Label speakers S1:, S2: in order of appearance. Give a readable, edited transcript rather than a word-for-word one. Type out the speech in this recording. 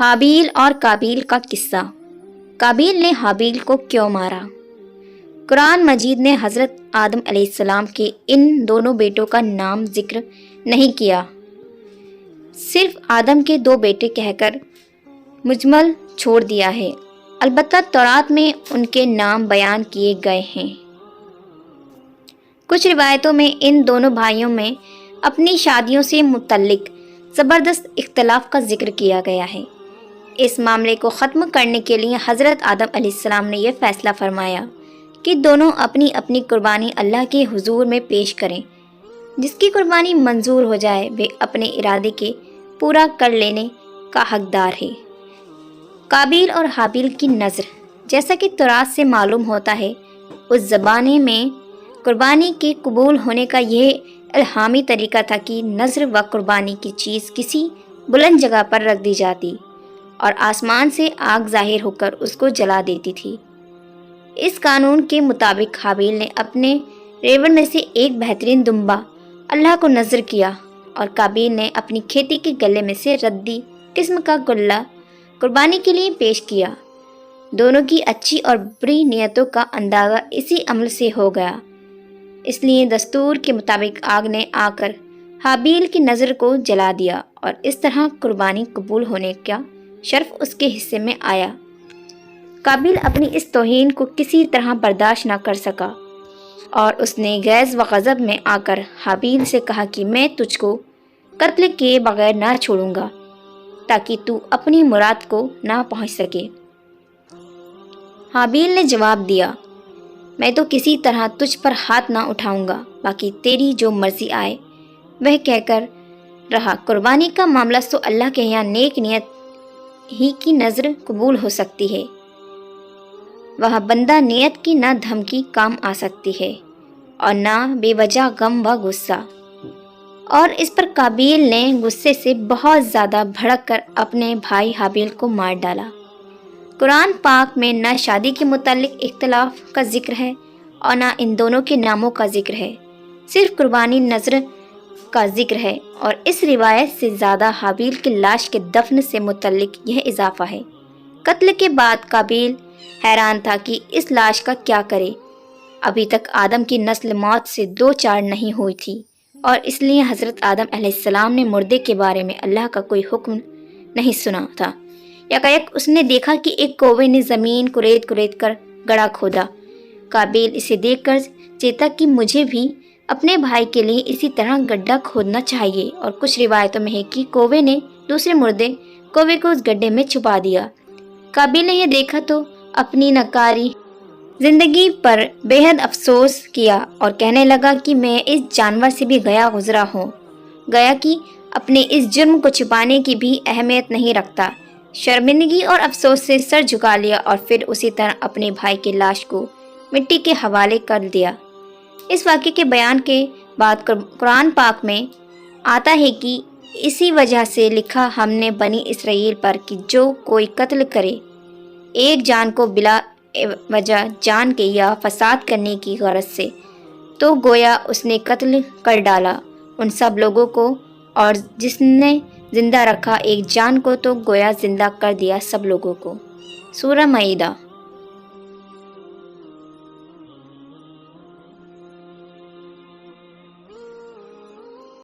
S1: حابیل اور کابیل کا قصہ۔ کابیل نے حابیل کو کیوں مارا؟ قرآن مجید نے حضرت آدم علیہ السلام کے ان دونوں بیٹوں کا نام ذکر نہیں کیا، صرف آدم کے 2 بیٹے کہہ کر مجمل چھوڑ دیا ہے۔ البتہ تورات میں ان کے نام بیان کیے گئے ہیں۔ کچھ روایتوں میں ان دونوں بھائیوں میں اپنی شادیوں سے متعلق زبردست اختلاف کا ذکر کیا گیا ہے۔ اس معاملے کو ختم کرنے کے لیے حضرت آدم علیہ السلام نے یہ فیصلہ فرمایا کہ دونوں اپنی اپنی قربانی اللہ کے حضور میں پیش کریں۔ جس کی قربانی منظور ہو جائے وہ اپنے ارادے کے پورا کر لینے کا حقدار ہے۔ کابیل اور حابیل کی نذر، جیسا کہ تورات سے معلوم ہوتا ہے، اس زمانے میں قربانی کے قبول ہونے کا یہ الہامی طریقہ تھا کہ نذر و قربانی کی چیز کسی بلند جگہ پر رکھ دی جاتی اور آسمان سے آگ ظاہر ہو کر اس کو جلا دیتی تھی۔ اس قانون کے مطابق حابیل نے اپنے ریوڑ میں سے ایک بہترین دمبا اللہ کو نذر کیا اور کابیل نے اپنی کھیتی کے گلے میں سے ردی قسم کا گلہ قربانی کے لیے پیش کیا۔ دونوں کی اچھی اور بری نیتوں کا اندازہ اسی عمل سے ہو گیا، اس لیے دستور کے مطابق آگ نے آ کر حابیل کی نذر کو جلا دیا اور اس طرح قربانی قبول ہونے کا شرف اس کے حصے میں آیا۔ کابیل اپنی اس توہین کو کسی طرح برداشت نہ کر سکا اور اس نے غیظ و غضب میں آ کر حابیل سے کہا کہ میں تجھ کو قتل کیے بغیر نہ چھوڑوں گا تاکہ تو اپنی مراد کو نہ پہنچ سکے۔ حابیل نے جواب دیا، میں تو کسی طرح تجھ پر ہاتھ نہ اٹھاؤں گا، باقی تیری جو مرضی آئے۔ وہ کہہ کر رہا، قربانی کا معاملہ تو اللہ کے یہاں نیک نیت ہی کی نذر قبول ہو سکتی ہے، وہاں بندہ نیت کی نہ دھمکی کام آ سکتی ہے اور نہ بے وجہ غم و غصہ۔ اور اس پر کابیل نے غصے سے بہت زیادہ بھڑک کر اپنے بھائی حابیل کو مار ڈالا۔ قرآن پاک میں نہ شادی کے متعلق اختلاف کا ذکر ہے اور نہ ان دونوں کے ناموں کا ذکر ہے، صرف قربانی نذر کا ذکر ہے، اور اس روایت سے زیادہ حابیل کی لاش کے دفن سے متعلق یہ اضافہ ہے۔ قتل کے بعد کابیل حیران تھا کہ اس لاش کا کیا کرے۔ ابھی تک آدم کی نسل موت سے 2 چار نہیں ہوئی تھی اور اس لیے حضرت آدم علیہ السلام نے مردے کے بارے میں اللہ کا کوئی حکم نہیں سنا تھا۔ یکایک اس نے دیکھا کہ ایک کوے نے زمین کریت کر گڑھا کھودا۔ کابیل اسے دیکھ کر چیتا کہ مجھے بھی اپنے بھائی کے لیے اسی طرح گڈھا کھودنا چاہیے، اور کچھ روایتوں میں ہے کہ کوے نے دوسرے مردے کوے کو اس گڈھے میں چھپا دیا۔ کابیل نے یہ دیکھا تو اپنی ناکاری زندگی پر بے حد افسوس کیا اور کہنے لگا کہ میں اس جانور سے بھی گیا گزرا ہوں، گیا کہ اپنے اس جرم کو چھپانے کی بھی اہمیت نہیں رکھتا۔ شرمندگی اور افسوس سے سر جھکا لیا اور پھر اسی طرح اپنے بھائی کی لاش کو مٹی کے حوالے کر دیا۔ اس واقعے کے بیان کے بعد قرآن پاک میں آتا ہے کہ اسی وجہ سے لکھا ہم نے بنی اسرائیل پر کہ جو کوئی قتل کرے ایک جان کو بلا وجہ جان کے یا فساد کرنے کی غرض سے، تو گویا اس نے قتل کر ڈالا ان سب لوگوں کو، اور جس نے زندہ رکھا ایک جان کو تو گویا زندہ کر دیا سب لوگوں کو۔ سورہ مائدہ۔